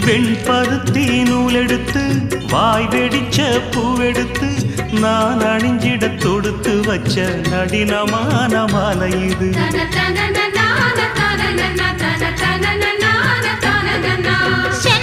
வெண்பருத்தி நூலெடுத்து வாய் வெடிச்ச பூவெடுத்து நான் அணிஞ்சிட தொடுத்து வச்ச நடினமான மாலை இது. சென்